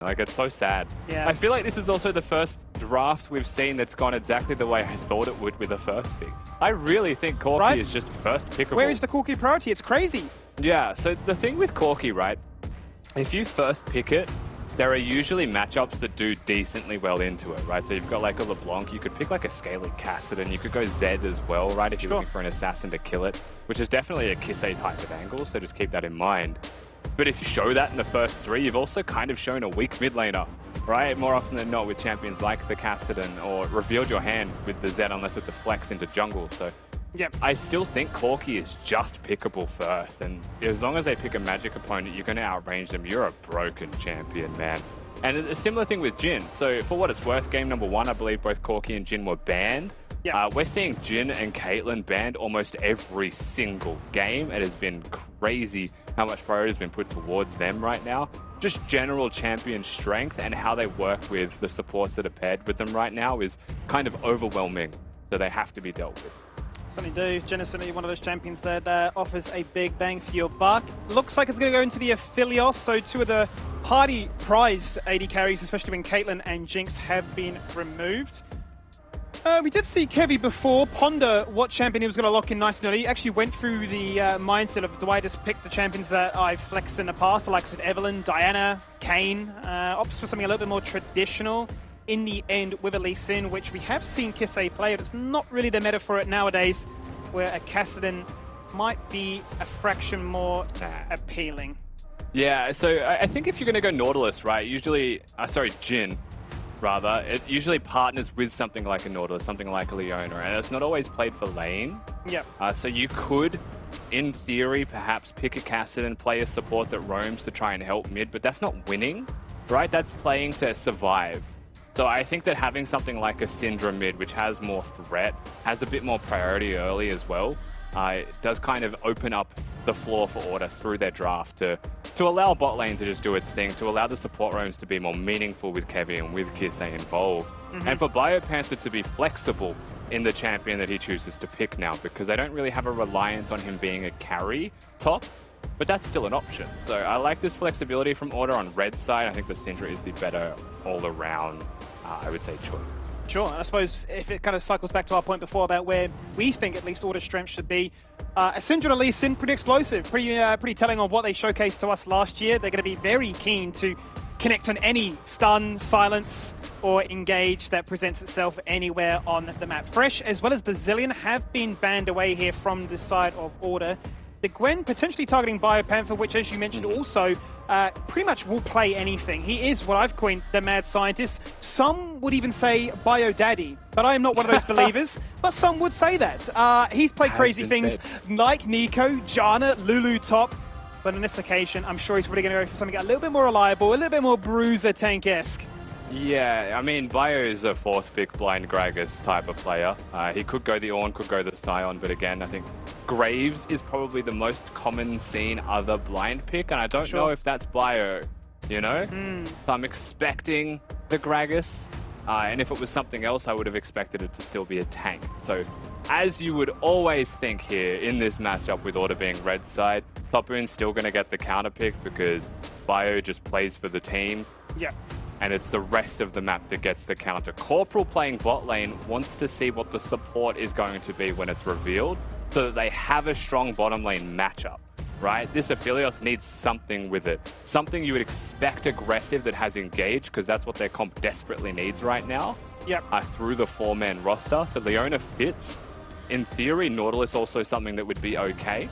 Like, it's so sad. Yeah. I feel like this is also the first draft we've seen that's gone exactly the way I thought it would with a first pick. I really think Corki is just first pickable. Where is the Corki priority? It's crazy. Yeah, so the thing with Corki, right, if you first pick it, there are usually matchups that do decently well into it, right? So you've got like a LeBlanc, you could pick like a Scaly Kassadin, you could go Zed as well, right? If you're looking for an assassin to kill it, which is definitely a Kisee type of angle, so just keep that in mind. But if you show that in the first three, you've also kind of shown a weak mid laner, right? More often than not with champions like the Kassadin, or revealed your hand with the Zed unless it's a flex into jungle. So Yep. I still think Corki is just pickable first, and as long as they pick a magic opponent, you're going to outrange them. You're a broken champion, man. And a similar thing with Jhin. So for what it's worth, game number 1, I believe both Corki and Jhin were banned. Yep. We're seeing Jhin and Caitlyn banned almost every single game. It has been crazy how much priority has been put towards them right now. Just general champion strength and how they work with the supports that are paired with them right now is kind of overwhelming. So they have to be dealt with. Certainly do. Jhin is certainly one of those champions that offers a big bang for your buck. Looks like it's going to go into the Aphelios, so 2 of the party prized AD carries, especially when Caitlyn and Jinx have been removed. We did see Kevy before ponder what champion he was going to lock in nice and early. He actually went through the mindset of, do I just pick the champions that I've flexed in the past, the likes of Evelynn, Diana, Kayn, opts for something a little bit more traditional. In the end, with a Lee Sin, which we have seen Kisee play, but it's not really the meta for it nowadays, where a Kassadin might be a fraction more appealing. Yeah, so I think if you're going to go Nautilus, right, usually, Jhin, rather, it usually partners with something like a Nautilus, something like a Leona, and it's not always played for lane. Yep. So you could, in theory, perhaps pick a Kassadin, play a support that roams to try and help mid, but that's not winning, right? That's playing to survive. So I think that having something like a Syndra mid, which has more threat, has a bit more priority early as well, it does kind of open up the floor for Order through their draft to allow bot lane to just do its thing, to allow the support roams to be more meaningful with Kevy and with Kisee involved, and for BioPanther to be flexible in the champion that he chooses to pick now, because they don't really have a reliance on him being a carry top, but that's still an option. So I like this flexibility from Order on red side. I think the Syndra is the better all-around, I would say, choice. Sure, and I suppose if it kind of cycles back to our point before about where we think at least Order strength should be, a Syndra Lee Sin, pretty explosive, pretty telling on what they showcased to us last year. They're going to be very keen to connect on any stun, silence, or engage that presents itself anywhere on the map. Fresh, as well as the Zillion, have been banned away here from the side of Order. The Gwen potentially targeting BioPanther, which, as you mentioned, also pretty much will play anything. He is what I've coined the mad scientist. Some would even say Bio Daddy, but I am not one of those believers. But some would say that. He's played crazy things like Nico, Janna, Lulu top. But on this occasion, I'm sure he's probably going to go for something a little bit more reliable, a little bit more Bruiser tank-esque. Yeah, I mean, Bio is a 4th pick blind Gragas type of player. He could go the Ornn, could go the Scion, but again, I think Graves is probably the most common seen other blind pick, and I don't know if that's Bio, you know? So I'm expecting the Gragas, and if it was something else, I would have expected it to still be a tank. So, as you would always think here in this matchup with Order being red side, Topoon's still going to get the counter pick because Bio just plays for the team. Yeah. And it's the rest of the map that gets the counter. Corporal playing bot lane wants to see what the support is going to be when it's revealed so that they have a strong bottom lane matchup, right? This Aphelios needs something with it. Something you would expect aggressive that has engaged, because that's what their comp desperately needs right now. Yep. Through the 4-man roster. So Leona fits. In theory, Nautilus also something that would be okay.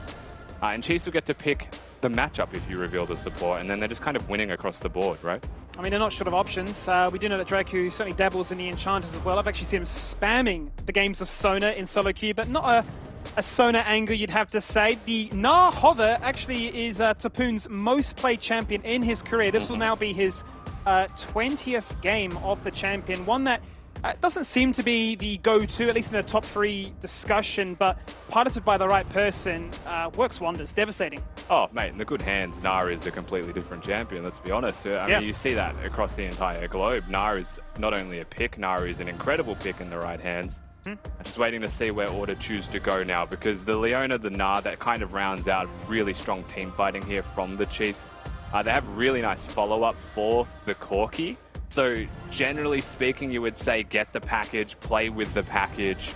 And Chiefs will get to pick the matchup if you reveal the support, and then they're just kind of winning across the board, right? I mean, they're not short of options. We do know that Dragku certainly dabbles in the enchanters as well. I've actually seen him spamming the games of Sona in solo queue, but not a Sona angle, you'd have to say. The Gnar Hover actually is Topoon's most played champion in his career. This will now be his 20th game of the champion, one that doesn't seem to be the go-to, at least in the top 3 discussion, but piloted by the right person, works wonders. Devastating. Oh, mate, in the good hands, Gnar is a completely different champion, let's be honest. I mean, you see that across the entire globe. Gnar is not only a pick, Gnar is an incredible pick in the right hands. I'm just waiting to see where Order choose to go now, because the Leona, the Gnar, that kind of rounds out really strong team fighting here from the Chiefs. They have really nice follow-up for the Corki. So generally speaking, you would say get the package, play with the package,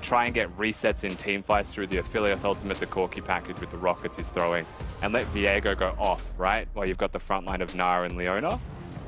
try and get resets in team fights through the Aphelios ultimate, the Corki package with the rockets he's throwing, and let Viego go off, right? While you've got the front line of Gnar and Leona.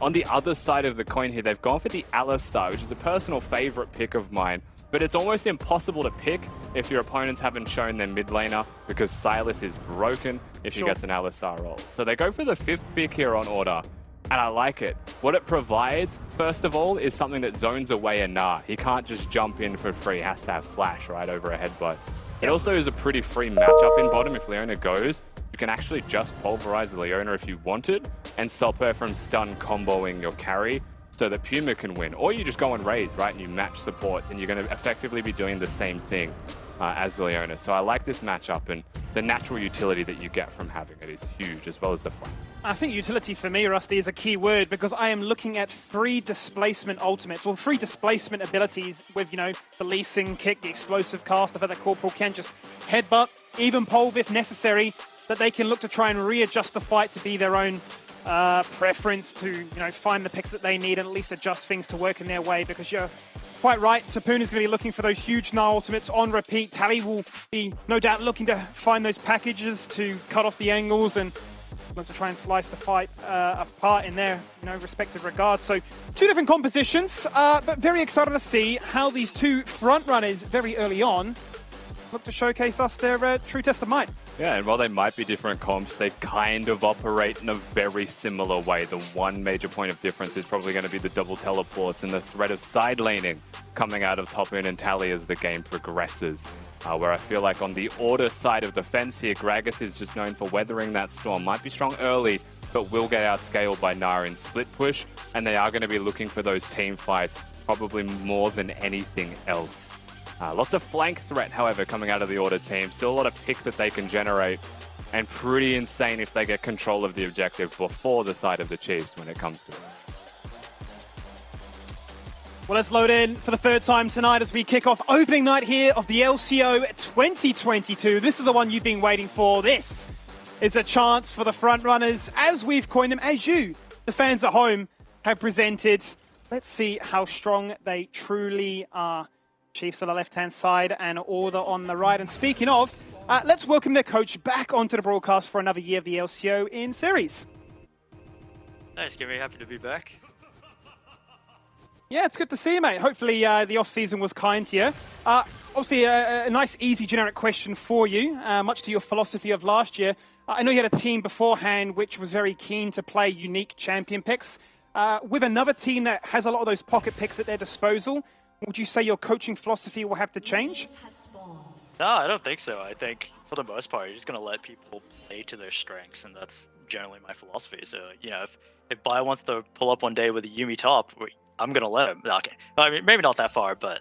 On the other side of the coin here, they've gone for the Alistar, which is a personal favorite pick of mine, but it's almost impossible to pick if your opponents haven't shown their mid laner, because Silas is broken if he gets an Alistar roll. So they go for the 5th pick here on order, and I like it. What it provides, first of all, is something that zones away a Gnar. He can't just jump in for free, he has to have flash right over a headbutt. It also is a pretty free matchup in bottom. If Leona goes, you can actually just pulverize Leona if you wanted and stop her from stun comboing your carry so that Puma can win. Or you just go and Raes, right, and you match supports, and you're going to effectively be doing the same thing as Leona. So I like this matchup, and the natural utility that you get from having it is huge, as well as the flank. I think utility for me, Rusty, is a key word, because I am looking at free displacement ultimates, or free displacement abilities with, the Lee Sin kick, the explosive cast, the fact that Corporal can just headbutt, even pulve if necessary, that they can look to try and readjust the fight to be their own preference, to find the picks that they need and at least adjust things to work in their way, because you're quite right. Topoon is going to be looking for those huge Gnar ultimates on repeat. Tally will be no doubt looking to find those packages to cut off the angles and look to try and slice the fight apart in their respective regards. So 2 different compositions, but very excited to see how these 2 front runners very early on look to showcase us their true test of might. Yeah, and while they might be different comps, they kind of operate in a very similar way. The one major point of difference is probably going to be the double teleports and the threat of side laning coming out of Topoon and Tally as the game progresses. Where I feel like on the order side of the fence here, Gragas is just known for weathering that storm. Might be strong early, but will get outscaled by Gnar in split push, and they are going to be looking for those team fights probably more than anything else. Lots of flank threat, however, coming out of the order team. Still a lot of pick that they can generate, and pretty insane if they get control of the objective before the side of the Chiefs when it comes to that. Well, let's load in for the 3rd time tonight as we kick off opening night here of the LCO 2022. This is the one you've been waiting for. This is a chance for the front runners, as we've coined them, as you, the fans at home, have presented. Let's see how strong they truly are. Chiefs on the left-hand side and Order on the right. And speaking of, let's welcome their coach back onto the broadcast for another year of the LCO in series. Nice, Kevy. Happy to be back. Yeah, it's good to see you, mate. Hopefully the off-season was kind to you. Obviously, a nice, easy, generic question for you, much to your philosophy of last year. I know you had a team beforehand which was very keen to play unique champion picks. With another team that has a lot of those pocket picks at their disposal, would you say your coaching philosophy will have to change? No, I don't think so. I think for the most part, you're just going to let people play to their strengths, and that's generally my philosophy. So, if Bio wants to pull up one day with a Yuumi top, I'm going to let him. Okay. I mean, maybe not that far, but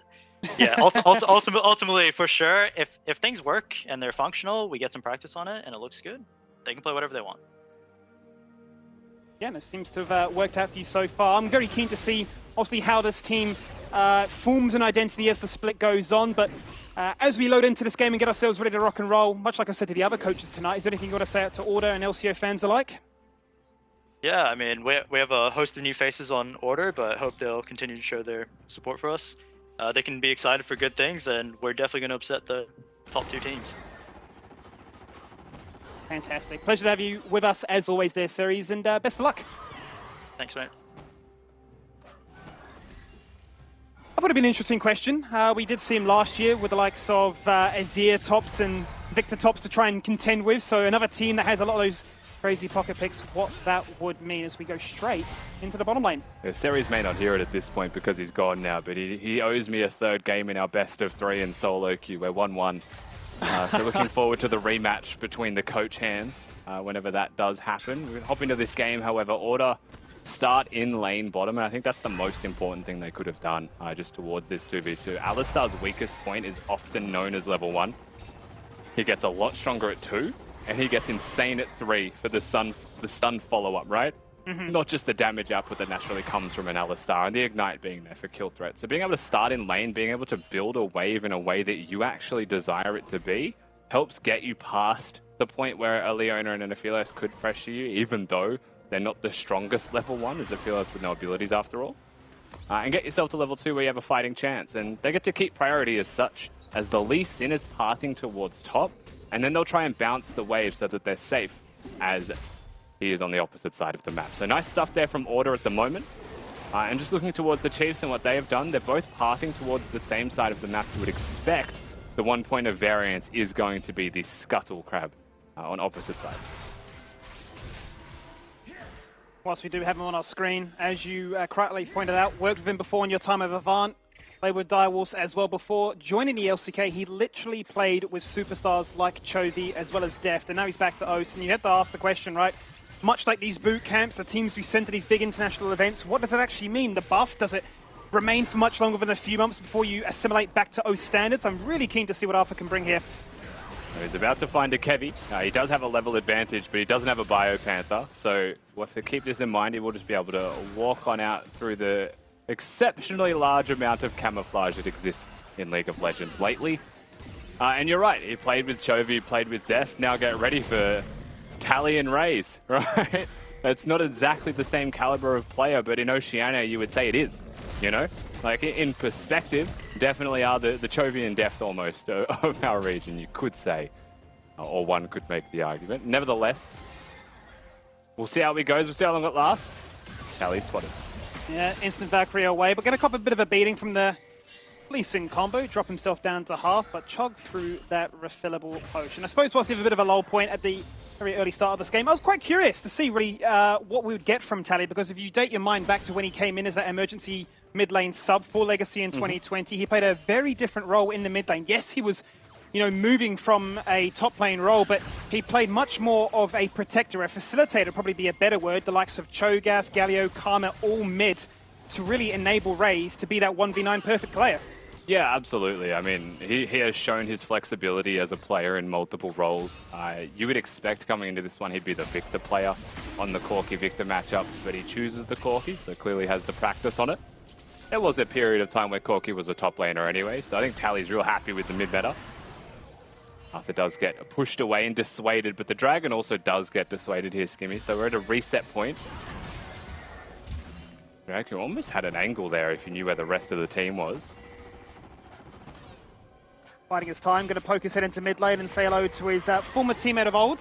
yeah, ultimately, for sure, if things work and they're functional, we get some practice on it and it looks good, they can play whatever they want. Yeah, and it seems to have worked out for you so far. I'm very keen to see, obviously, how this team forms an identity as the split goes on. But as we load into this game and get ourselves ready to rock and roll, much like I said to the other coaches tonight, is there anything you want to say out to Order and LCO fans alike? Yeah, I mean, we have a host of new faces on Order, but hope they'll continue to show their support for us. They can be excited for good things, and we're definitely going to upset the top 2 teams. Fantastic. Pleasure to have you with us as always there, Series, and best of luck. Thanks, mate. I thought it'd be an interesting question. We did see him last year with the likes of Azir tops and Victor tops to try and contend with, so another team that has a lot of those crazy pocket picks, what that would mean as we go straight into the bottom lane. Yeah, Series may not hear it at this point because he's gone now, but he owes me a 3rd game in our best of 3 in solo queue. We're 1-1. So looking forward to the rematch between the coach hands whenever that does happen. We're hop into this game, however, Order start in lane bottom, and I think that's the most important thing they could have done just towards this 2v2. Alistar's weakest point is often known as level 1. He gets a lot stronger at 2, and he gets insane at 3 for the stun follow-up, right? Not just the damage output that naturally comes from an Alistar, and the Ignite being there for kill threat. So being able to start in lane, being able to build a wave in a way that you actually desire it to be, helps get you past the point where a Leona and an Aphelios could pressure you, even though they're not the strongest level 1, as Aphelios with no abilities after all. And get yourself to level 2 where you have a fighting chance. And they get to keep priority as such, as the Lee Sin is pathing towards top, and then they'll try and bounce the wave so that they're safe, as he is on the opposite side of the map. So nice stuff there from Order at the moment. And just looking towards the Chiefs and what they have done, they're both pathing towards the same side of the map. You would expect the 1 point of variance is going to be the Scuttle Crab on opposite side. Whilst we do have him on our screen, as you correctly pointed out, worked with him before in your time of Avant, played with Direwolves as well before. Joining the LCK, he literally played with superstars like Chovy as well as Deft, and now he's back to OS. And you have to ask the question, right? Much like these boot camps, the teams we send to these big international events, what does it actually mean? The buff, does it remain for much longer than a few months before you assimilate back to OS standards? I'm really keen to see what Alpha can bring here. He's about to find a Kevy. He does have a level advantage, but he doesn't have a BioPanther. So we'll have to keep this in mind. He will just be able to walk on out through the exceptionally large amount of camouflage that exists in League of Legends lately. And you're right, he played with Chovy, he played with Deft. Now get ready for Tally and Raes, right? It's not exactly the same caliber of player, but in Oceania you would say it is, you know? Like, in perspective, definitely are the Chovy and Deft almost of our region, you could say. Or one could make the argument. Nevertheless, we'll see how it goes, we'll see how long it lasts. Tally spotted. Yeah, instant Valkyrie away, but gonna cop a bit of a beating from the Lee Sin combo, drop himself down to half, but chug through that refillable potion. I suppose whilst you have a bit of a lull point at the very early start of this game, I was quite curious to see really what we would get from Tally, because if you date your mind back to when he came in as that emergency mid lane sub for Legacy in 2020, he played a very different role in the mid lane. Yes, he was, you know, moving from a top lane role, but he played much more of a protector, a facilitator, probably be a better word, the likes of Cho'Gath, Galio, Karma, all mid, to really enable Raes to be that 1v9 perfect player. Yeah, absolutely. I mean, he has shown his flexibility as a player in multiple roles. You would expect coming into this one he'd be the Victor player on the Corki Victor matchups, but he chooses the Corki, so clearly has the practice on it. There was a period of time where Corki was a top laner anyway, so I think Tally's real happy with the mid meta. Arthur does get pushed away and dissuaded, but the Dragon also does get dissuaded here, Skimmy, so we're at a reset point. Dragku almost had an angle there if you knew where the rest of the team was. Biding his time, going to poke his head into mid lane and say hello to his former teammate of old.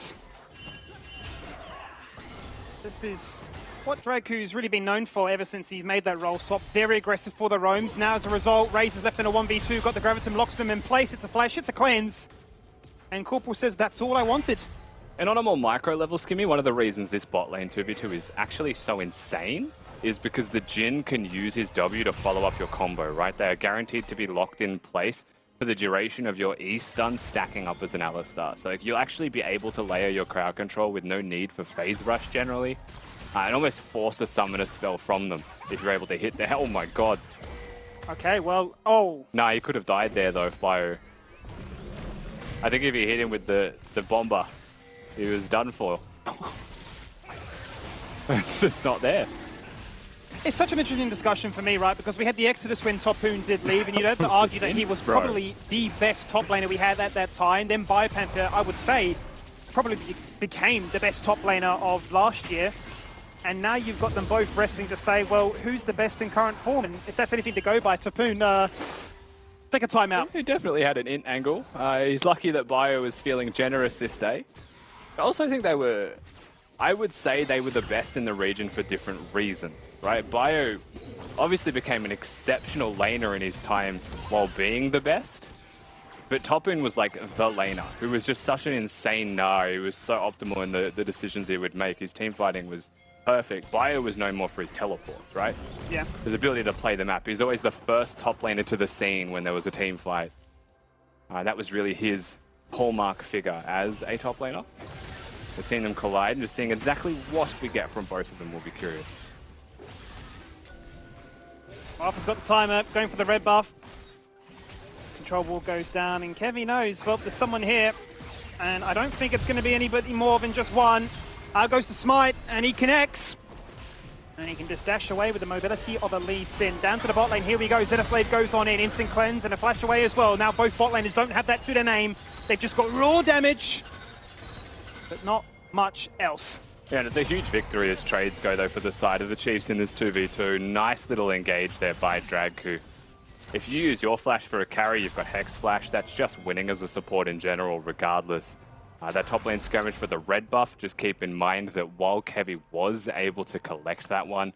This is what Dragku's really been known for ever since he's made that role swap. Very aggressive for the roams. Now as a result, Raes is left in a 1v2, got the Gravitum, locks them in place. It's a flash, it's a cleanse. And Corporal says, that's all I wanted. And on a more micro level, Skimmy, one of the reasons this bot lane 2v2 is actually so insane is because the Jhin can use his W to follow up your combo, right? They are guaranteed to be locked in place for the duration of your E stun stacking up as an Alistar. So you'll actually be able to layer your crowd control with no need for phase rush generally. And almost force a summoner spell from them if you're able to hit there. Oh my god. Okay, well, oh. Nah, he could have died there though, Bio. I think if he hit him with the bomber, he was done for. It's just not there. It's such an interesting discussion for me, right? Because we had the Exodus when Topoon did leave, and you'd have to argue that he was probably the best top laner we had at that time. Then BioPanther, I would say, probably became the best top laner of last year. And now you've got them both resting to say, well, who's the best in current form? And if that's anything to go by, Topoon, take a timeout. He definitely had an int angle. He's lucky that Bio was feeling generous this day. I also think I would say they were the best in the region for different reasons, right? Bio obviously became an exceptional laner in his time while being the best. But Topoon was like the laner, who was just such an insane Gnar. He was so optimal in the decisions he would make. His team fighting was perfect. Bio was known more for his teleports, right? Yeah. His ability to play the map. He was always the first top laner to the scene when there was a team fight. That was really his hallmark figure as a top laner. We're seeing them collide and just seeing exactly what we get from both of them will be curious. Alpha's got the timer, going for the red buff. Control wall goes down, and Kevy knows, well, there's someone here, and I don't think it's going to be anybody more than just one. Out goes the smite, and he connects. And he can just dash away with the mobility of a Lee Sin. Down to the bot lane, here we go, Zenithblade goes on in, instant cleanse, and a flash away as well. Now both bot laners don't have that to their name. They've just got raw damage. but not much else. Yeah, and it's a huge victory as trades go, though, for the side of the Chiefs in this 2v2. Nice little engage there by Dragku. If you use your flash for a carry, you've got Hex Flash. That's just winning as a support in general, regardless. That top lane skirmish for the red buff, just keep in mind that while Kevy was able to collect that one,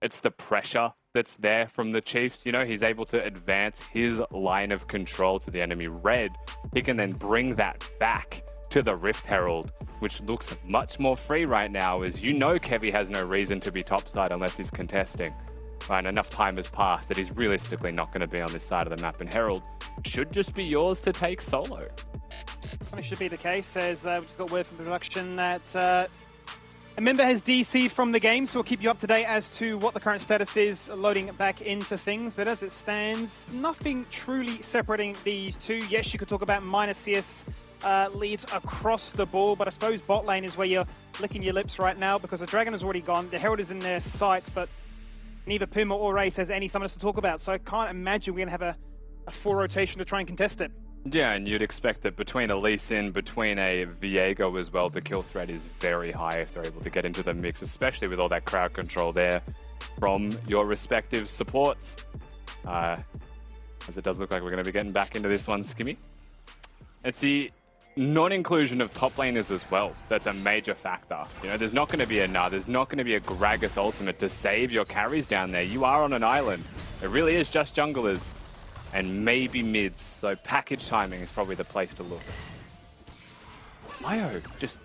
it's the pressure that's there from the Chiefs. You know, he's able to advance his line of control to the enemy red. He can then bring that back to the Rift Herald, which looks much more free right now, as you know Kevy has no reason to be topside unless he's contesting. And enough time has passed that he's realistically not going to be on this side of the map, and Herald should just be yours to take solo. It should be the case, as we just got word from production that a member has DC'd from the game, so we'll keep you up to date as to what the current status is loading back into things. But as it stands, nothing truly separating these two. Yes, you could talk about minor CS leads across the board, but I suppose bot lane is where you're licking your lips right now because the Dragon has already gone. The Herald is in their sights, but neither Puma or Raes has any summoners to talk about, so I can't imagine we're going to have a full rotation to try and contest it. Yeah, and you'd expect that between a Lee Sin, between a Viego as well, the kill threat is very high if they're able to get into the mix, especially with all that crowd control there from your respective supports. As it does look like we're going to be getting back into this one, Skimmy. It's the non-inclusion of top laners as well that's a major factor. You know, there's not going to be a Gnar, there's not going to be a Gragas ultimate to save your carries down there. You are on an island. It really is just junglers and maybe mids, so package timing is probably the place to look. Bio just...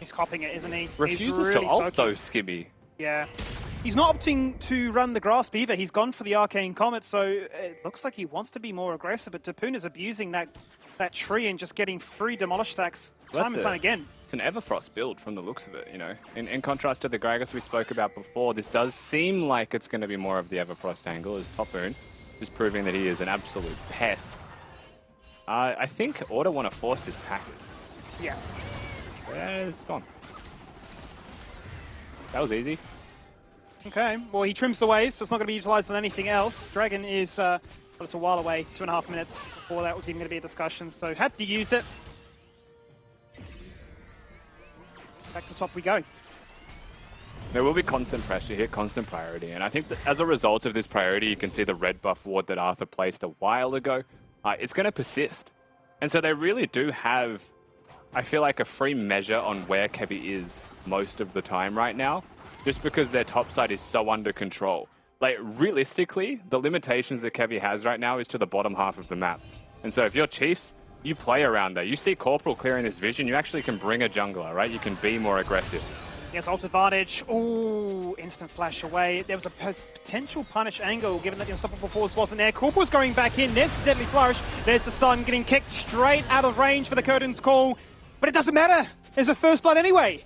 He's copying it, isn't he? Refuses to ult though, Skibby. Yeah. He's not opting to run the grasp either. He's gone for the Arcane Comet, so it looks like he wants to be more aggressive, but Topoon is abusing that tree and just getting free demolish stacks time and time again. It's an Everfrost build from the looks of it, you know. In contrast to the Gragas we spoke about before, this does seem like it's going to be more of the Everfrost angle as Topoon, just proving that he is an absolute pest. I think Order want to force this package. Yeah. Yeah, it's gone. That was easy. Okay, well he trims the waves, so it's not going to be utilised on anything else. Dragon is, well, it's a while away, 2.5 minutes before that was even going to be a discussion, so had to use it. Back to top we go. There will be constant pressure here, constant priority, and I think that as a result of this priority, you can see the red buff ward that Arthur placed a while ago. It's going to persist. And so they really do have, I feel like, a free measure on where Kevy is most of the time right now, just because their top side is so under control. Like, realistically, the limitations that Kevy has right now is to the bottom half of the map. And so if you're Chiefs, you play around there. You see Corporal clearing this vision, you actually can bring a jungler, right? You can be more aggressive. Yes, ult advantage. Ooh, instant flash away. There was a potential punish angle, given that the Unstoppable Force wasn't there. Corporal's going back in. There's the Deadly Flourish. There's the stun, getting kicked straight out of range for the Curtain's Call. But it doesn't matter. There's a first blood anyway.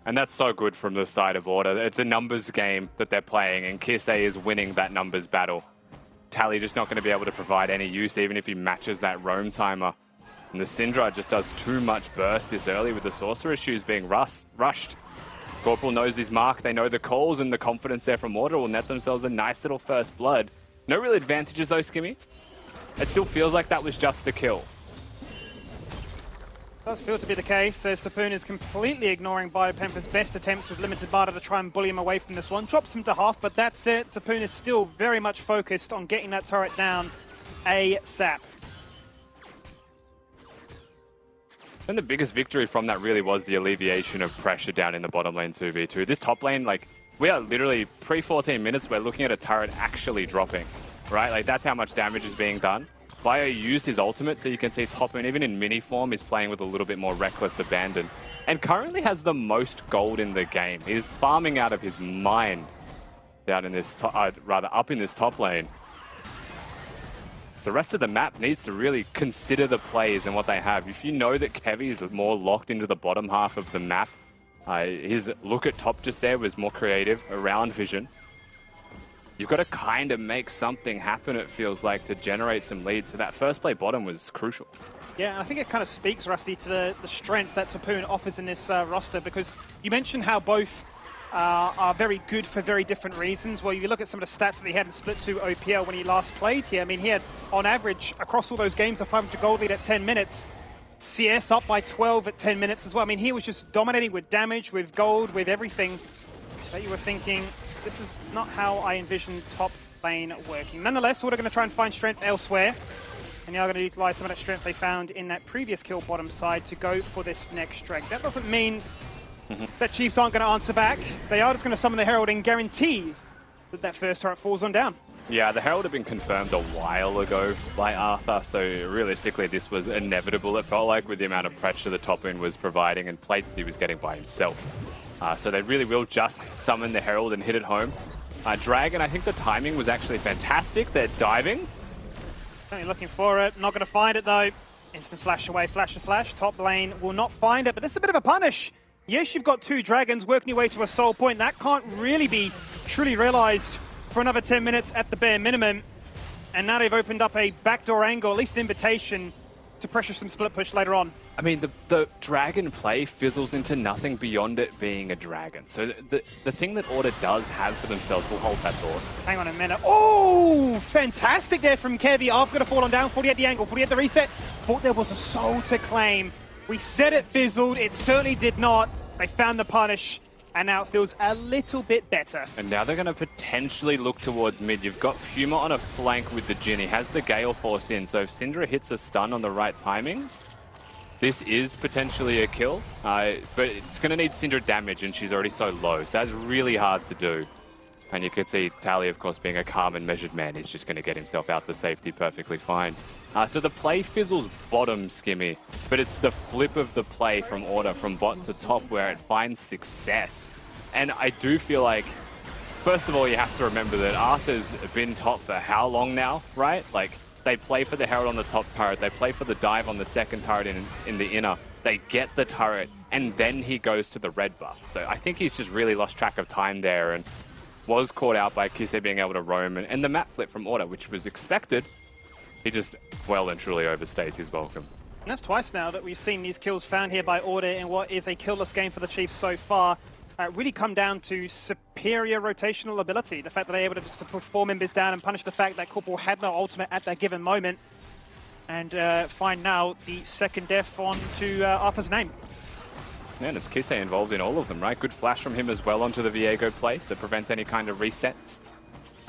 And that's so good from the side of Order. It's a numbers game that they're playing, and Kisee is winning that numbers battle. Tally just not going to be able to provide any use, even if he matches that roam timer. And the Syndra just does too much burst this early with the Sorcerer Shoes being rushed. Corporal knows his mark, they know the calls, and the confidence there from Order will net themselves a nice little first blood. No real advantages though, Skimmy. It still feels like that was just the kill. Does feel to be the case, as Topoon is completely ignoring BioPanther's best attempts with limited barter to try and bully him away from this one. Drops him to half, but that's it. Topoon is still very much focused on getting that turret down ASAP. And the biggest victory from that really was the alleviation of pressure down in the bottom lane 2v2. This top lane, like, we are literally pre-14 minutes, we're looking at a turret actually dropping, right? Like, that's how much damage is being done. Bio used his ultimate, so you can see Topoon, even in mini form, is playing with a little bit more reckless abandon. And currently has the most gold in the game. He's farming out of his mind down in this, up in this top lane. The rest of the map needs to really consider the plays and what they have. If you know that Kevy is more locked into the bottom half of the map, his look at top just there was more creative around vision. You've got to kind of make something happen, it feels like, to generate some leads. So that first play bottom was crucial. Yeah, I think it kind of speaks, Rusty, to the strength that Topoon offers in this roster, because you mentioned how both are very good for very different reasons. Well, you look at some of the stats that he had in Split 2 OPL when he last played here. I mean, he had, on average, across all those games, a 500 gold lead at 10 minutes. CS up by 12 at 10 minutes as well. I mean, he was just dominating with damage, with gold, with everything that you were thinking, this is not how I envisioned top lane working. Nonetheless, we're going to try and find strength elsewhere. And they are going to utilize some of that strength they found in that previous kill bottom side to go for this next drag. That doesn't mean that Chiefs aren't going to answer back. They are just going to summon the Herald and guarantee that that first turret falls on down. Yeah, the Herald had been confirmed a while ago by Arthur, so realistically this was inevitable, it felt like, with the amount of pressure the Topoon was providing and plates he was getting by himself. So they really will just summon the Herald and hit it home. Dragon, I think the timing was actually fantastic. They're diving. Certainly looking for it, not going to find it though. Instant flash away, flash to flash. Top lane will not find it, but this is a bit of a punish. Yes, you've got two dragons working your way to a soul point. That can't really be truly realized for another 10 minutes at the bare minimum. And now they've opened up a backdoor angle, at least an invitation to pressure some split push later on. I mean, the dragon play fizzles into nothing beyond it being a dragon. So the thing that Order does have for themselves will hold that thought. Hang on a minute. Oh, fantastic there from Kevy. After going to fall on down, 40 at the angle, 40 at the reset. Thought there was a soul to claim. We said it fizzled. It certainly did not. They found the punish. And now it feels a little bit better. And now they're going to potentially look towards mid. You've got Puma on a flank with the Jhin. He has the Gale Force in, so if Syndra hits a stun on the right timings, this is potentially a kill. But it's going to need Syndra damage, and she's already so low, so that's really hard to do. And you could see Tally, of course, being a calm and measured man, he's just going to get himself out to safety perfectly fine. So the play fizzles bottom, Skimmy, but it's the flip of the play from Order, from bot to top, where it finds success. And I do feel like, first of all, you have to remember that Arthur's been top for how long now, right? Like, they play for the Herald on the top turret, they play for the dive on the second turret in the inner, they get the turret, and then he goes to the red buff. So I think he's just really lost track of time there and was caught out by Kisee being able to roam, and the map flip from Order, which was expected. He just well and truly overstays his welcome. And that's twice now that we've seen these kills found here by Order in what is a killless game for the Chiefs so far. Really come down to superior rotational ability. The fact that they're able to just put 4 members down and punish the fact that Corporal had no ultimate at that given moment. And find now the second death onto Arthur's name. Yeah, and it's Kisee involved in all of them, right? Good flash from him as well onto the Viego play, so prevents any kind of resets.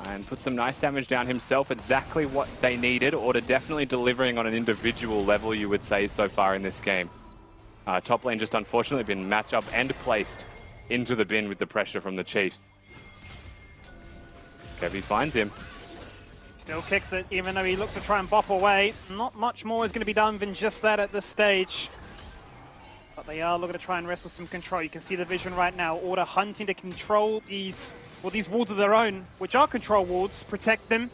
And put some nice damage down himself, exactly what they needed. Order definitely delivering on an individual level, you would say, so far in this game. Top lane just unfortunately been matched up and placed into the bin with the pressure from the Chiefs. Kevy finds him. Still kicks it, even though he looks to try and bop away. Not much more is going to be done than just that at this stage. But they are looking to try and wrestle some control. You can see the vision right now. Order hunting to control these wards of their own, which are control wards, protect them,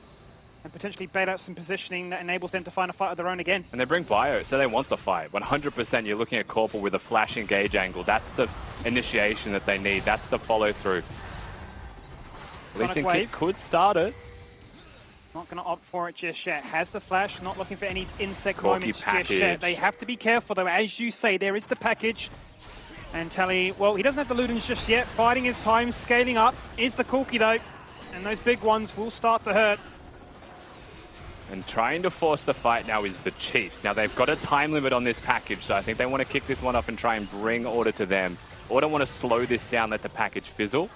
and potentially bait out some positioning that enables them to find a fight of their own again. And they bring Bio, so they want the fight. 100% you're looking at Corporal with a flash engage angle. That's the initiation that they need. That's the follow-through. At least it could start it. Not going to opt for it just yet. Has the flash, not looking for any insect Corki moments package. just yet. They have to be careful though. As you say, there is the package. And Tally, well, he doesn't have the Ludens just yet. Biding his time, scaling up is the Corki though. And those big ones will start to hurt. And trying to force the fight now is the Chiefs. Now they've got a time limit on this package, so I think they want to kick this one off and try and bring Order to them. Order want to slow this down, let the package fizzle.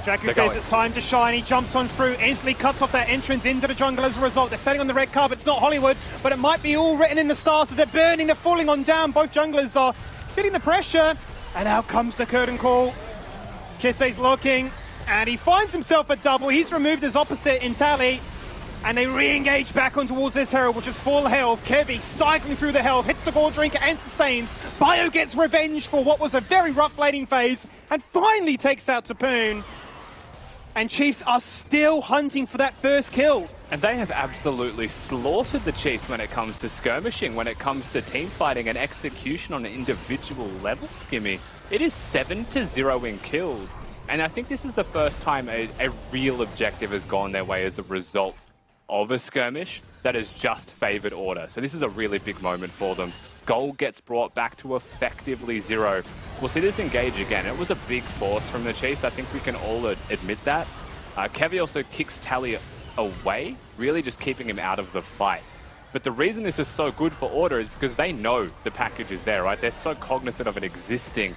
Dragku says it's time to shine. He jumps on through, instantly cuts off that entrance into the jungle as a result. They're standing on the red carpet. It's not Hollywood, but it might be all written in the stars that they're burning, they're falling on down. Both junglers are feeling the pressure. And out comes the curtain call. Kisee's looking, and he finds himself a double. He's removed his opposite in Tally. And they re-engage back on towards this Herald, which is full health. Kevy cycling through the health, hits the gold drinker and sustains. Bio gets revenge for what was a very rough laning phase, and finally takes out Topoon. And Chiefs are still hunting for that first kill. And they have absolutely slaughtered the Chiefs when it comes to skirmishing, when it comes to team fighting and execution on an individual level, Skimmy. It is 7-0 in kills. And I think this is the first time a real objective has gone their way as a result of a skirmish that has just favored Order. So this is a really big moment for them. Gold gets brought back to effectively 0. We'll see this engage again. It was a big force from the Chiefs. I think we can all admit that. Kevy also kicks Tally away, really just keeping him out of the fight. But the reason this is so good for Order is because they know the package is there, right? They're so cognizant of it existing.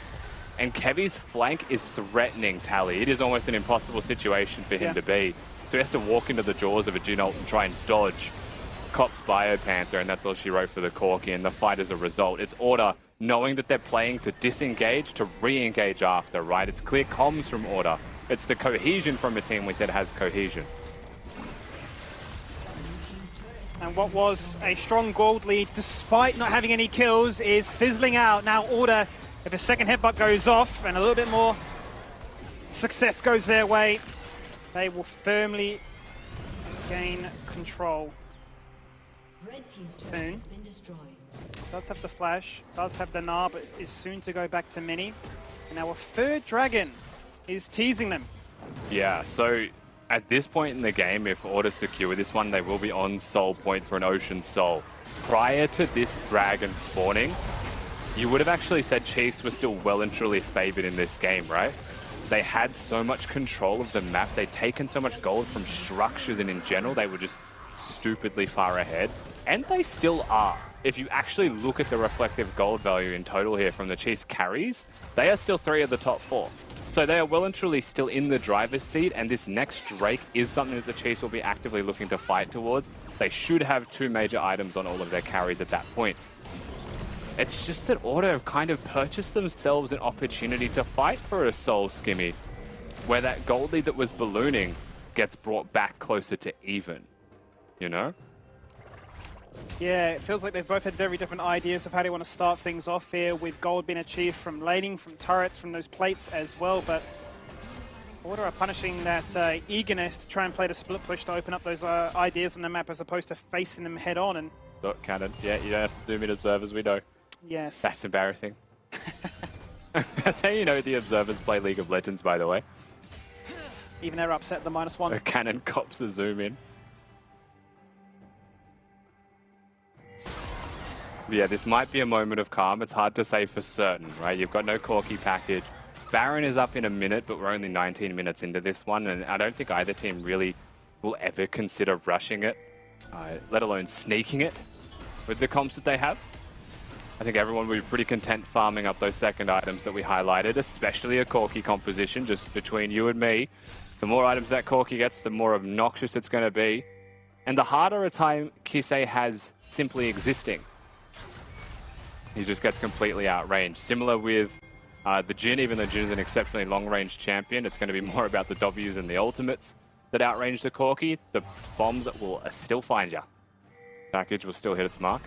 And Kevy's flank is threatening Tally. It is almost an impossible situation for him to be. So he has to walk into the jaws of a Jhin ult and try and dodge Cop's BioPanther, and that's all she wrote for the Corki, and the fight as a result. It's Order knowing that they're playing to disengage, to re-engage after, right? It's clear comms from Order. It's the cohesion from a team we said has cohesion. And what was a strong gold lead, despite not having any kills, is fizzling out. Now Order, if a second headbutt goes off and a little bit more success goes their way, they will firmly gain control. Red team's turret has been destroyed. Does have the flash, does have the Gnar, but is soon to go back to mini. And now a third dragon is teasing them. Yeah, so at this point in the game, if Order secure this one, they will be on soul point for an Ocean Soul. Prior to this dragon spawning, you would have actually said Chiefs were still well and truly favored in this game, right? They had so much control of the map. They'd taken so much gold from structures, and in general, they were just stupidly far ahead. And they still are. If you actually look at the reflective gold value in total here from the Chiefs carries, they are still 3 of the top 4. So they are well and truly still in the driver's seat, and this next Drake is something that the Chiefs will be actively looking to fight towards. They should have 2 major items on all of their carries at that point. It's just that Order have kind of purchased themselves an opportunity to fight for a soul skimmy, where that gold lead that was ballooning gets brought back closer to even, you know? Yeah, it feels like they've both had very different ideas of how they want to start things off here, with gold being achieved from laning, from turrets, from those plates as well, but Order are punishing that eagerness to try and play the split push to open up those ideas on the map as opposed to facing them head on. And Look, Cannon, yeah, you don't have to do mid-observers, we know. yes. That's embarrassing. That's how you know the observers play League of Legends, by the way. Even they're upset at the -1. A Cannon cops a zoom in. Yeah, this might be a moment of calm. It's hard to say for certain, right? You've got no Corki package. Baron is up in a minute, but we're only 19 minutes into this one, and I don't think either team really will ever consider rushing it, let alone sneaking it with the comps that they have. I think everyone will be pretty content farming up those second items that we highlighted, especially a Corki composition, just between you and me. The more items that Corki gets, the more obnoxious it's going to be. And the harder a time Kisee has simply existing. He just gets completely outranged. Similar with the Jhin, even though Jhin is an exceptionally long-range champion, it's going to be more about the Ws and the ultimates that outrange the Corki. The bombs will still find you. Package will still hit its mark.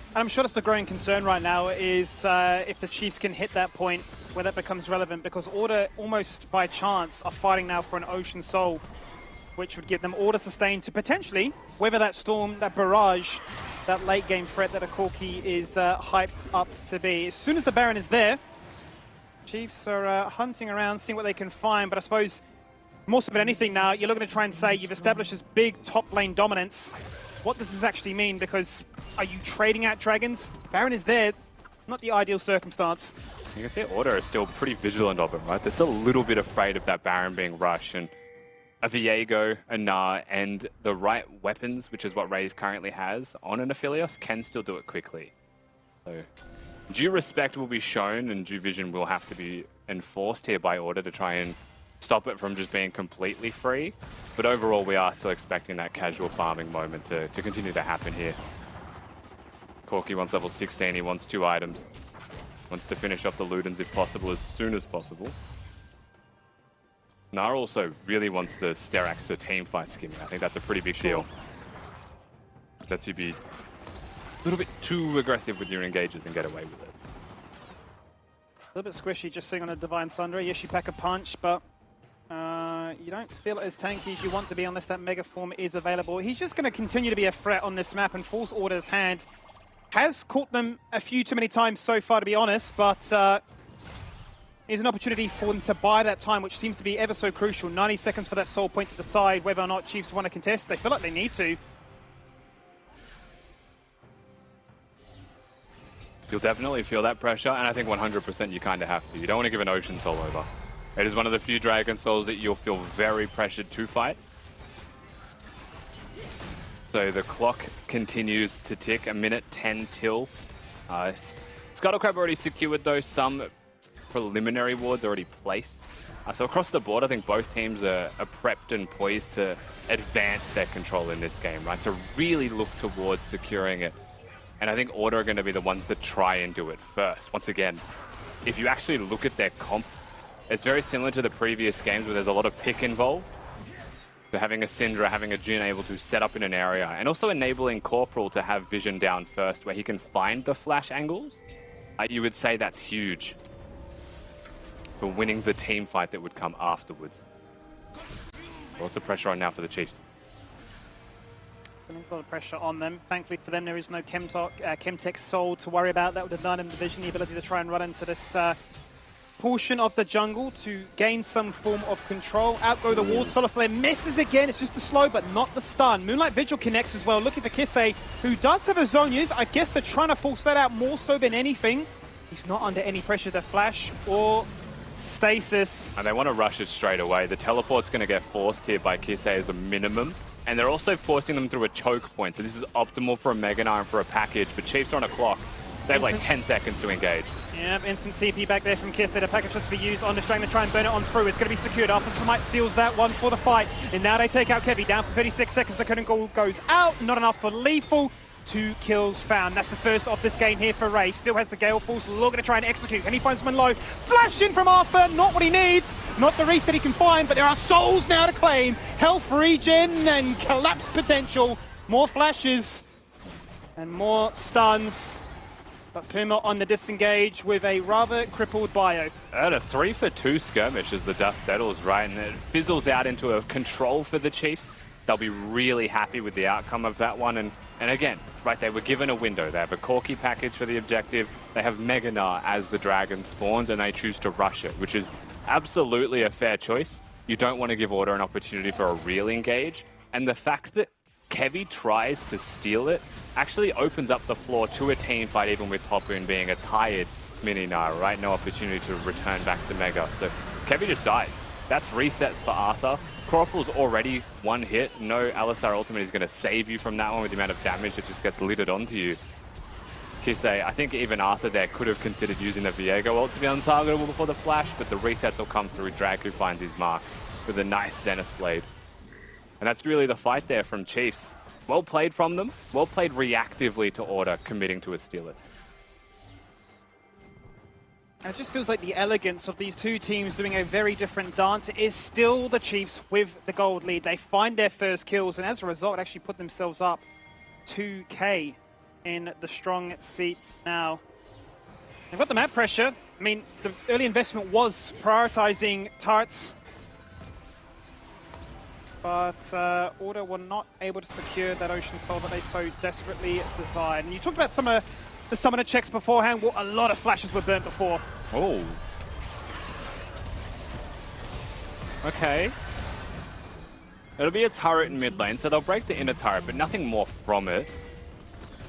And I'm sure that's the growing concern right now is if the Chiefs can hit that point where that becomes relevant, because Order, almost by chance, are fighting now for an Ocean Soul, which would give them Order sustain to potentially weather that storm, that barrage, that late game threat that a Corki is hyped up to be. As soon as the Baron is there, Chiefs are hunting around, seeing what they can find, but I suppose more so than anything now, you're looking to try and say you've established this big top lane dominance. What does this actually mean? Because are you trading out dragons? Baron is there, not the ideal circumstance. You can see Order is still pretty vigilant of him, right? They're still a little bit afraid of that Baron being rushed, and a Viego, a Gnar, and the right weapons, which is what Raes currently has on an Aphelios, can still do it quickly. So due respect will be shown, and due vision will have to be enforced here by Order to try and stop it from just being completely free. But overall, we are still expecting that casual farming moment to continue to happen here. Corki wants level 16, he wants 2 items. Wants to finish off the Ludens if possible, as soon as possible. Gnar also really wants the Steraks to team fight skimming. I think that's a pretty big deal. Lets you be a little bit too aggressive with your engages and get away with it. A little bit squishy just sitting on a Divine Sundra. Yes, you pack a punch, but you don't feel as tanky as you want to be unless that Mega Form is available. He's just going to continue to be a threat on this map and force Order's hand. Has caught them a few too many times so far, to be honest, but is an opportunity for them to buy that time, which seems to be ever so crucial. 90 seconds for that soul point to decide whether or not Chiefs want to contest. They feel like they need to. You'll definitely feel that pressure, and I think 100% you kind of have to. You don't want to give an Ocean Soul over. It is one of the few Dragon Souls that you'll feel very pressured to fight. So the clock continues to tick, a minute 10 till. Scuttlecrab already secured though, some preliminary wards already placed. So across the board, I think both teams are prepped and poised to advance their control in this game, right? To really look towards securing it. And I think Order are going to be the ones that try and do it first. Once again, if you actually look at their comp, it's very similar to the previous games where there's a lot of pick involved. So having a Syndra, having a Jhin able to set up in an area, and also enabling Corporal to have vision down first where he can find the flash angles, you would say that's huge for winning the team fight that would come afterwards. Lots of pressure on now for the Chiefs. There's a lot of pressure on them. Thankfully for them, there is no Chemtech Soul to worry about. That would deny them the vision, the ability to try and run into this portion of the jungle to gain some form of control. Out go the walls. Solar Flare misses again. It's just the slow, but not the stun. Moonlight Vigil connects as well, looking for Kisee, who does have a zone use. I guess they're trying to force that out more so than anything. He's not under any pressure to flash or stasis. And they want to rush it straight away. The teleport's going to get forced here by Kisee as a minimum. And they're also forcing them through a choke point. So this is optimal for a Mega Gnar and for a package. But Chiefs are on a clock. They have like 10 seconds to engage. Yeah, instant TP back there from Kisee. The package has to be used on the Strang to try and burn it on through. It's going to be secured. Alpha Smite steals that one for the fight. And now they take out Kevy. Down for 36 seconds. The curtain goal goes out. Not enough for lethal. 2 kills found. That's the first of this game here for Raes. Still has the Gale Force. Looking to try and execute. Can he find someone low? Flash in from Arthur. Not what he needs. Not the reset he can find, but there are souls now to claim. Health regen and collapse potential. More flashes and more stuns. But Puma on the disengage with a rather crippled Bio. At a 3-for-2 skirmish as the dust settles, right? And it fizzles out into a control for the Chiefs. They'll be really happy with the outcome of that one. And again, right, they were given a window. They have a Corki package for the objective. They have Mega Gnar as the dragon spawns, and they choose to rush it, which is absolutely a fair choice. You don't want to give Order an opportunity for a real engage. And the fact that Kevy tries to steal it actually opens up the floor to a team fight, even with Topoon being a tired mini Gnar, right? No opportunity to return back to Mega. So Kevy just dies. That's resets for Arthur. Corporal's already one hit. No Alistar ultimate is going to save you from that one with the amount of damage that just gets littered onto you. Kisee, I think even Arthur there could have considered using the Viego ult to be untargetable before the flash, but the resets will come through. Dragku finds his mark with a nice Zenith Blade. And that's really the fight there from Chiefs. Well played from them. Well played reactively to Order, committing to a steal attack. And it just feels like the elegance of these two teams doing a very different dance is still the Chiefs with the gold lead. They find their first kills, and as a result, actually put themselves up 2k in the strong seat now. They've got the map pressure. I mean, the early investment was prioritizing turrets, but Order were not able to secure that Ocean Soul that they so desperately desired. And you talked about some of the summoner checks beforehand. Well, a lot of flashes were burnt before. Oh. Okay. It'll be a turret in mid lane, so they'll break the inner turret, but nothing more from it.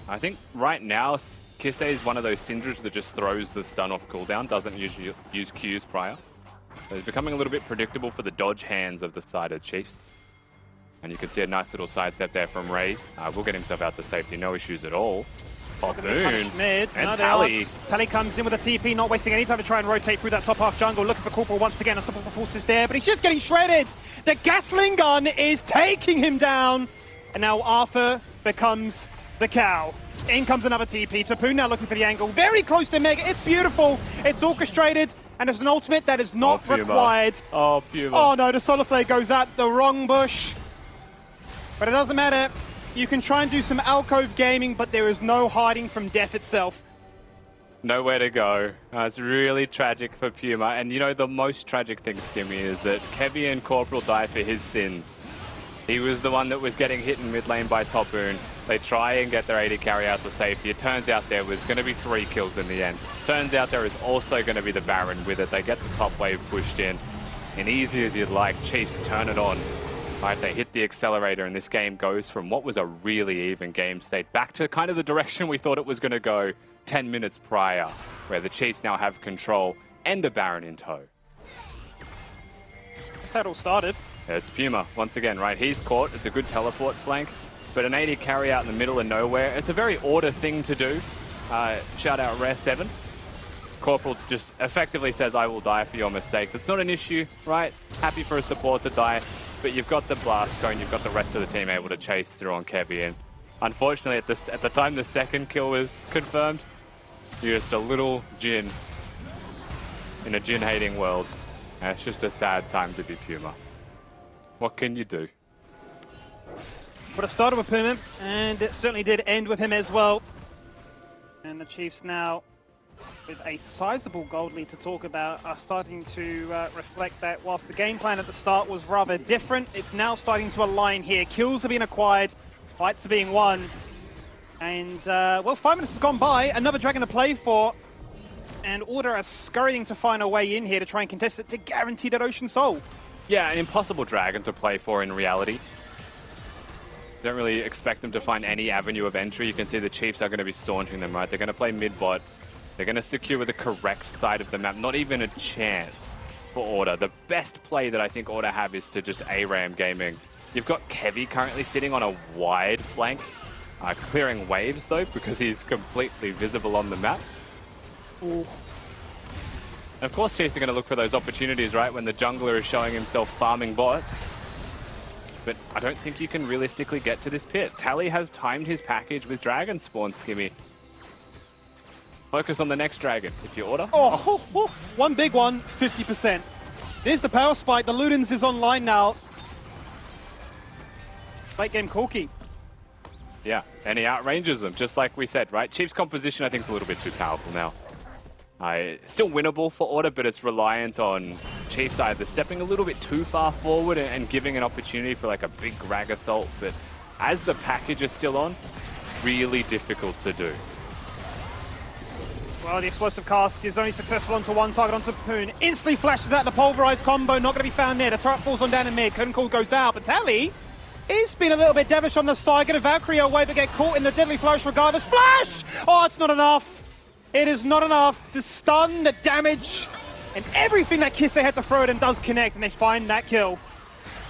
I think right now, Kisee is one of those Syndras that just throws the stun off cooldown, doesn't usually use Qs prior. So it's becoming a little bit predictable for the dodge hands of the side of Chiefs. And you can see a nice little sidestep there from Raes. Will get himself out to safety, no issues at all. Topoon and Tally. Tally comes in with a TP, not wasting any time to try and rotate through that top half jungle. Looking for Corporal once again. Unstoppable forces there, but he's just getting shredded. The Gatling gun is taking him down. And now Arthur becomes the cow. In comes another TP. Topoon now looking for the angle. Very close to Mega. It's beautiful. It's orchestrated. And it's an ultimate that is not required. Oh, Puma. Oh no, the Solar Flare goes out the wrong bush. But it doesn't matter. You can try and do some alcove gaming, but there is no hiding from death itself. Nowhere to go. It's really tragic for Puma. And you know, the most tragic thing, Skimmy, is that Kevy and Corporal die for his sins. He was the one that was getting hit in mid lane by Topoon. They try and get their AD carry out to safety. It turns out there was going to be 3 kills in the end. Turns out there is also going to be the Baron with it. They get the top wave pushed in. And easy as you'd like, Chiefs turn it on. Right, they hit the accelerator, and this game goes from what was a really even game state back to kind of the direction we thought it was going to go 10 minutes prior, where the Chiefs now have control and a Baron in tow. That's how it all started. Yeah, it's Puma once again, right? He's caught. It's a good teleport flank. but an AD carry out in the middle of nowhere, it's a very order thing to do. Shout out Rare 7. Corporal just effectively says, I will die for your mistakes. It's not an issue, right? Happy for a support to die, but you've got the blast cone, you've got the rest of the team able to chase through on Kevy, and unfortunately at the time the second kill was confirmed, you're just a little Jhin in a Jhin-hating world, and it's just a sad time to be Puma. What can you do? But it started with Puma, and it certainly did end with him as well. And the Chiefs now, with a sizable gold lead to talk about, are starting to reflect that whilst the game plan at the start was rather different, it's now starting to align here. Kills are being acquired, fights are being won. And, well, 5 minutes has gone by, another Dragon to play for, and Order are scurrying to find a way in here to try and contest it to guarantee that Ocean Soul. Yeah, an impossible Dragon to play for in reality. Don't really expect them to find any avenue of entry. You can see the Chiefs are going to be staunching them, right? They're going to play mid-bot. They're going to secure the correct side of the map. Not even a chance for Order. The best play that I think Order have is to just ARAM gaming. You've got Kevy currently sitting on a wide flank, clearing waves though, because he's completely visible on the map. Ooh. And of course Chiefs are going to look for those opportunities, right, when the jungler is showing himself farming bot. But I don't think you can realistically get to this pit. Tally has timed his package with Dragon Spawn, Skimmy. Focus on the next Dragon, if you order. Oh, one big one, 50%. There's the power spike. The Ludens is online now. Late game Corki. Yeah, and he outranges them, just like we said, right? Chiefs' composition, I think, is a little bit too powerful now. Still winnable for Order, but it's reliant on Chiefs either stepping a little bit too far forward and giving an opportunity for like a big Gragas assault. But as the package is still on, really difficult to do. Well, the explosive cask is only successful onto one target, onto Topoon. Instantly flashes out the pulverized combo, not going to be found there. The turret falls on down in mid. Curtain call goes out, but Tally is being a little bit devilish on the side. Get a Valkyrie away, but get caught in the deadly flourish regardless. Flash! Oh, it's not enough. It is not enough. The stun, the damage, and everything that Kisee had to throw at him does connect, and they find that kill.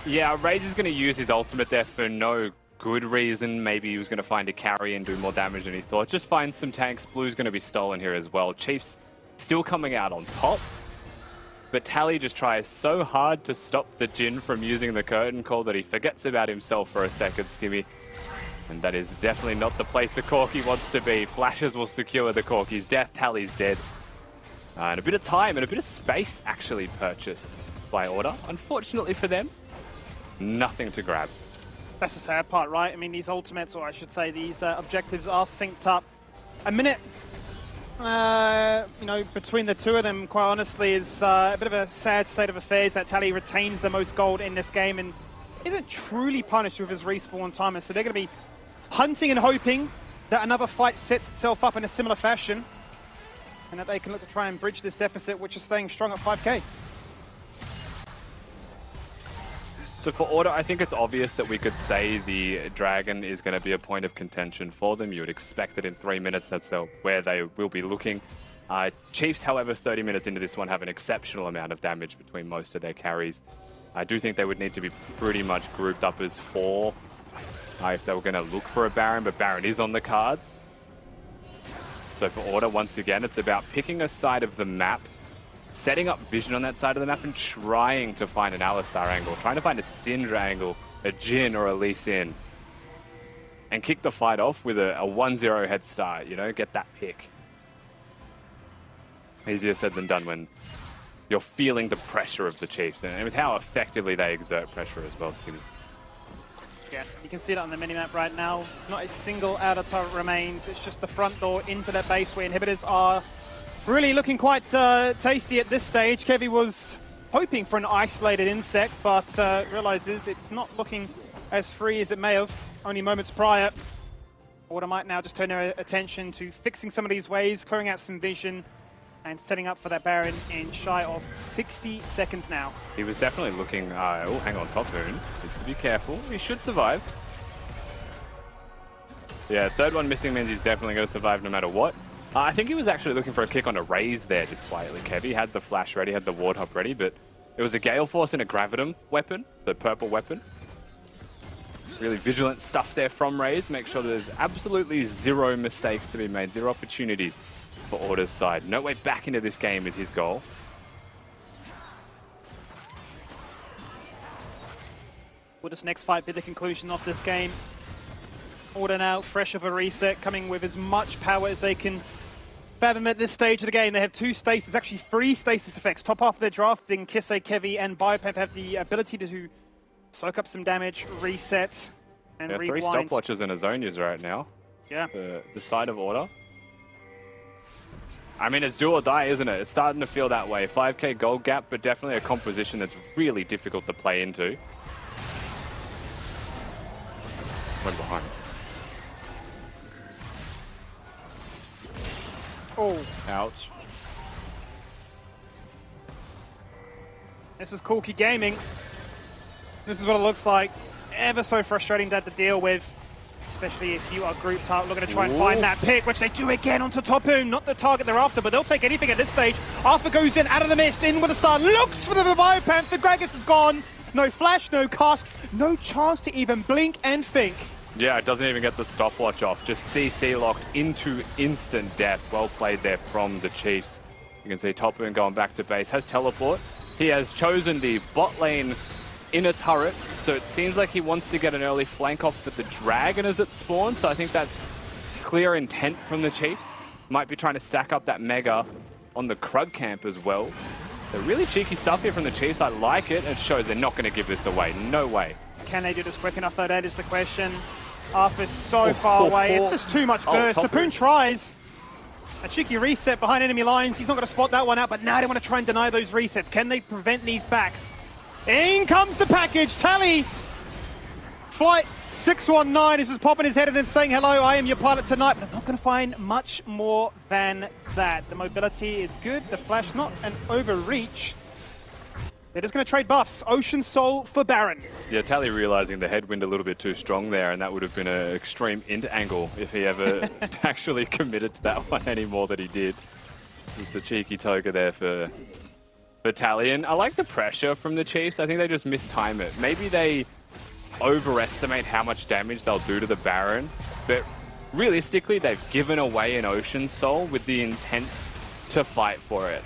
Yeah, Raes is going to use his ultimate there for no good reason. Maybe he was going to find a carry and do more damage than he thought. Just find some tanks. Blue's going to be stolen here as well. Chiefs still coming out on top. But Tally just tries so hard to stop the Jhin from using the curtain call that he forgets about himself for a second, Skimmy. And that is definitely not the place the Corki wants to be. Flashes will secure the Corki's death. Tally's dead. And a bit of time and a bit of space actually purchased by Order. Unfortunately for them, nothing to grab. That's the sad part, right? I mean, these ultimates, or I should say these objectives are synced up. A minute, between the two of them, quite honestly, is a bit of a sad state of affairs that Tally retains the most gold in this game and isn't truly punished with his respawn timer. So they're going to be hunting and hoping that another fight sets itself up in a similar fashion and that they can look to try and bridge this deficit, which is staying strong at 5k. So for Order, I think it's obvious that we could say the Dragon is going to be a point of contention for them. You would expect it in 3 minutes. That's where they will be looking. Chiefs, however, 30 minutes into this one have an exceptional amount of damage between most of their carries. I do think they would need to be pretty much grouped up as 4 if they were going to look for a Baron, but Baron is on the cards. So for Order, once again, it's about picking a side of the map, setting up vision on that side of the map and trying to find an Alistar angle, trying to find a Syndra angle, a Jhin or a Lee Sin, and kick the fight off with a 1-0 head start, you know, get that pick. Easier said than done when you're feeling the pressure of the Chiefs and with how effectively they exert pressure as well, Skinny. Yeah, you can see that on the minimap right now. Not a single outer turret remains. It's just the front door into that base where inhibitors are really looking quite tasty at this stage. Kevy was hoping for an isolated insect, but realizes it's not looking as free as it may have only moments prior. Order might now just turn their attention to fixing some of these waves, clearing out some vision, and setting up for that Baron in shy of 60 seconds now. He was definitely looking... oh, hang on, Topoon needs to be careful. He should survive. Yeah, third one missing means he's definitely going to survive no matter what. I think he was actually looking for a kick on a Raes there, just quietly. Kevy had the flash ready, had the ward hop ready, but it was a Gale Force and a Gravitum weapon, the purple weapon. Really vigilant stuff there from Raes. Make sure there's absolutely zero mistakes to be made, zero opportunities for Order's side. No way back into this game is his goal. Will this next fight be the conclusion of this game? Order now, fresh of a reset, coming with as much power as they can fathom at this stage of the game. They have 2 stasis, actually 3 stasis effects. Top half of their draft, being Kisee, Kevy, and BioPanther have the ability to soak up some damage, reset, and rewind. 3 stopwatches and Azonias right now. Yeah. The side of Order. I mean, it's do or die, isn't it? It's starting to feel that way. 5k gold gap, but definitely a composition that's really difficult to play into. Went behind. Oh. Ouch. This is Corki Gaming. This is what it looks like. Ever so frustrating to have to deal with, especially if you are grouped up looking to try and find that pick, which they do again onto Topoon. Not the target they're after, but they'll take anything at this stage. Arthur goes in, out of the mist, in with a star, looks for the BioPanther. Gragas is gone. No flash, no cask, no chance to even blink and think. Yeah, it doesn't even get the stopwatch off. Just CC locked into instant death. Well played there from the Chiefs. You can see Topoon going back to base. Has teleport. He has chosen the bot lane inner turret. So it seems like he wants to get an early flank off with the dragon as it spawns. So I think that's clear intent from the Chiefs. Might be trying to stack up that mega on the Krug camp as well. So really cheeky stuff here from the Chiefs. I like it. It shows they're not going to give this away. No way. Can they do this quick enough though? That is the question. Arthur's so far away. It's just too much burst. Topoon tries. A cheeky reset behind enemy lines. He's not going to spot that one out, but now they want to try and deny those resets. Can they prevent these backs? In comes the package. Tally. Flight 619 is just popping his head in and saying, hello, I am your pilot tonight, but I'm not going to find much more than that. The mobility is good. The flash, not an overreach. They're just going to trade buffs. Ocean Soul for Baron. Yeah, Tally realizing the headwind a little bit too strong there, and that would have been an extreme int angle if he ever actually committed to that one any more than he did. Just a cheeky toga there for Tally. And I like the pressure from the Chiefs. I think they just mistime it. Maybe they overestimate how much damage they'll do to the Baron, but realistically, they've given away an Ocean Soul with the intent to fight for it.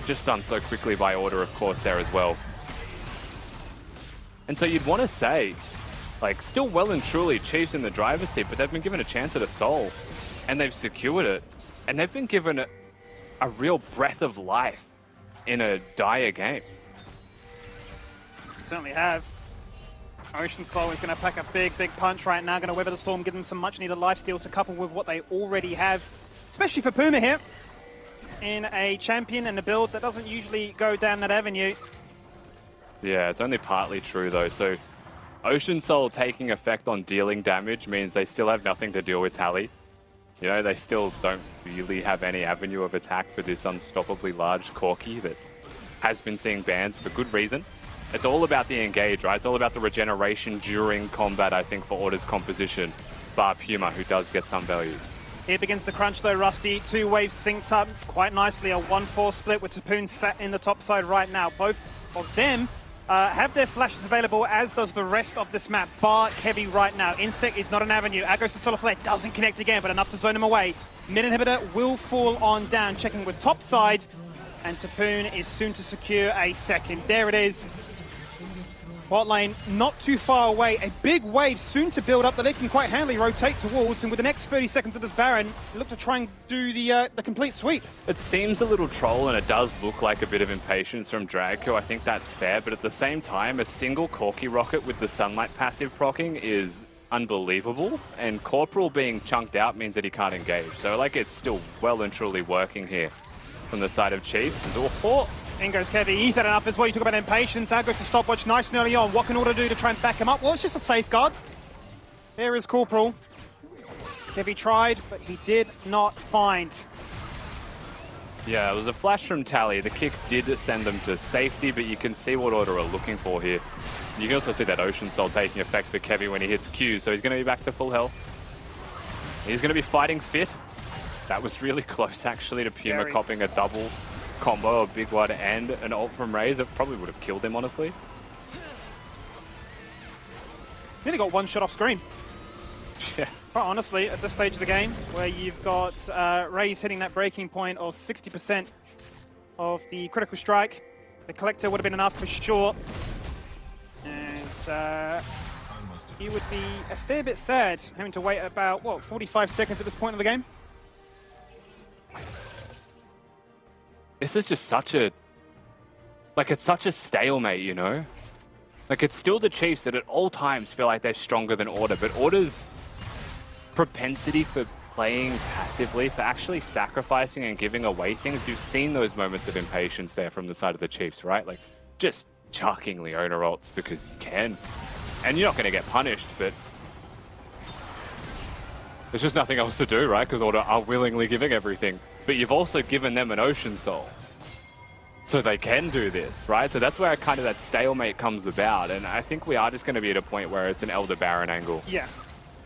Just done so quickly by Order, of course, there as well. And so you'd want to say, like, still well and truly Chiefs in the driver's seat, but they've been given a chance at a soul, and they've secured it, and they've been given a real breath of life in a dire game. Certainly have. Ocean Soul is going to pack a big punch right now, going to weather the storm, give them some much-needed lifesteal to couple with what they already have, especially for Puma here, in a champion and a build that doesn't usually go down that avenue. Yeah, it's only partly true though. So Ocean Soul taking effect on dealing damage means they still have nothing to deal with Tally. You know, they still don't really have any avenue of attack for this unstoppably large Corki that has been seeing bans for good reason. It's all about the engage, right? It's all about the regeneration during combat, I think, for Order's composition. Bar Puma, who does get some value. Here begins the crunch though, Rusty. 2 waves synced up quite nicely. A 1-4 split with Topoon sat in the top side right now. Both of them have their flashes available, as does the rest of this map. Bar Kevy right now. Insect is not an avenue. Agros to Soliflare doesn't connect again, but enough to zone him away. Mid inhibitor will fall on down. Checking with top side. And Topoon is soon to secure a second. There it is. Bot lane not too far away. A big wave soon to build up that they can quite handily rotate towards. And with the next 30 seconds of this Baron, look to try and do the complete sweep. It seems a little troll, and it does look like a bit of impatience from Dragku. I think that's fair, but at the same time, a single Corki rocket with the Sunlight passive proccing is unbelievable. And Corporal being chunked out means that he can't engage. So, like, it's still well and truly working here from the side of Chiefs. In goes Kevy. He's had enough as well. You talk about impatience. That goes to stopwatch nice and early on. What can Order do to try and back him up? Well, it's just a safeguard. There is Corporal. Kevy tried, but he did not find. Yeah, it was a flash from Tally. The kick did send them to safety, but you can see what Order are looking for here. You can also see that Ocean Soul taking effect for Kevy when he hits Q, so he's going to be back to full health. He's going to be fighting fit. That was really close, actually, to Puma copping a double combo, a big one, and an ult from Raes. It probably would have killed him, honestly. Nearly got one shot off screen. Yeah. Quite honestly, at this stage of the game, where you've got Raes hitting that breaking point of 60% of the critical strike, the collector would have been enough for sure. And he would be a fair bit sad having to wait about, what, 45 seconds at this point of the game? This is just such a... Like, it's such a stalemate, you know? Like, it's still the Chiefs that at all times feel like they're stronger than Order, but Order's propensity for playing passively, for actually sacrificing and giving away things, you've seen those moments of impatience there from the side of the Chiefs, right? Like, just chucking Leona ults because you can. And you're not going to get punished, but there's just nothing else to do, right? Because Order are willingly giving everything. But you've also given them an Ocean Soul. So they can do this, right? So that's where kind of that stalemate comes about. And I think we are just going to be at a point where it's an Elder Baron angle. Yeah.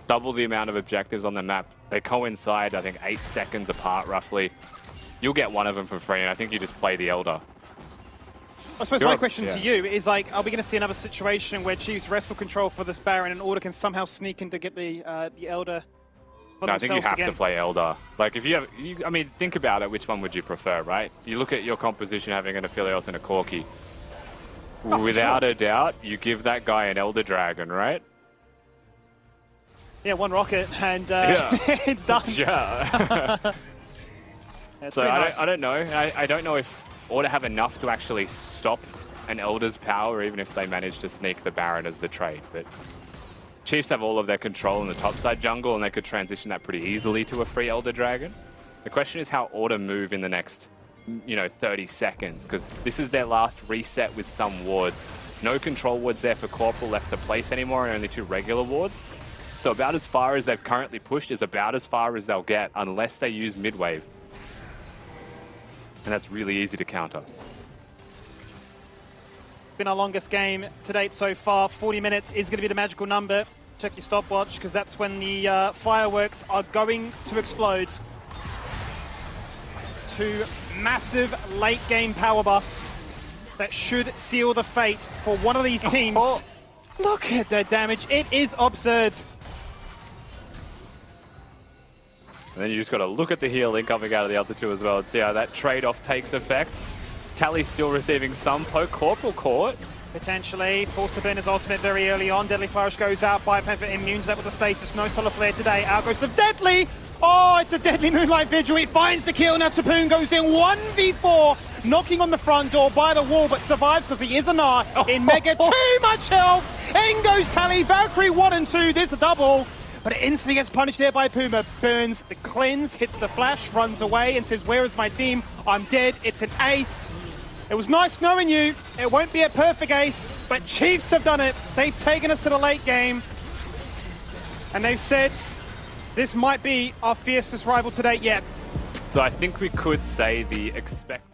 Double the amount of objectives on the map. They coincide, I think, 8 seconds apart, roughly. You'll get one of them for free, and I think you just play the Elder. I suppose my question to you is, like, are we going to see another situation where Chiefs wrestle control for this Baron and Order can somehow sneak in to get the Elder? No, I think you have to play Elder. Like, if you have, I mean, think about it, which one would you prefer, right? You look at your composition having an Aphelios and a Corki. Without a doubt, you give that guy an Elder Dragon, right? Yeah, one rocket and it's done. Yeah. So nice. I don't know. I don't know if Order have enough to actually stop an Elder's power, even if they manage to sneak the Baron as the trade. But Chiefs have all of their control in the topside jungle, and they could transition that pretty easily to a free Elder Dragon. The question is how Order move in the next, 30 seconds, because this is their last reset with some wards. No control wards there for Corporal left to place anymore, and only 2 regular wards. So about as far as they've currently pushed is about as far as they'll get, unless they use mid-wave. And that's really easy to counter. Been our longest game to date so far. 40 minutes is going to be the magical number. Check your stopwatch, because that's when the fireworks are going to explode. 2 massive late game power buffs that should seal the fate for one of these teams. Oh. Look at their damage. It is absurd. And then you just got to look at the healing coming out of the other 2 as well and see how that trade-off takes effect. Tally's still receiving some poke. Corporal caught. Potentially forced to burn his ultimate very early on. Deadly Flourish goes out. BioPanther immunes that with the stasis. No Solar Flare today. Out goes the Deadly. Oh, it's a Deadly Moonlight Vigil. It finds the kill. Now Topoon goes in 1v4. Knocking on the front door by the wall, but survives because he is a Gnar in Mega. Too much health. In goes Tally. Valkyrie 1 and 2. There's a double. But it instantly gets punished there by Puma. Burns the cleanse, hits the flash, runs away and says, where is my team? I'm dead. It's an ace. It was nice knowing you. It won't be a perfect ace, but Chiefs have done it. They've taken us to the late game. And they've said, this might be our fiercest rival to date yet. So I think we could say the expected...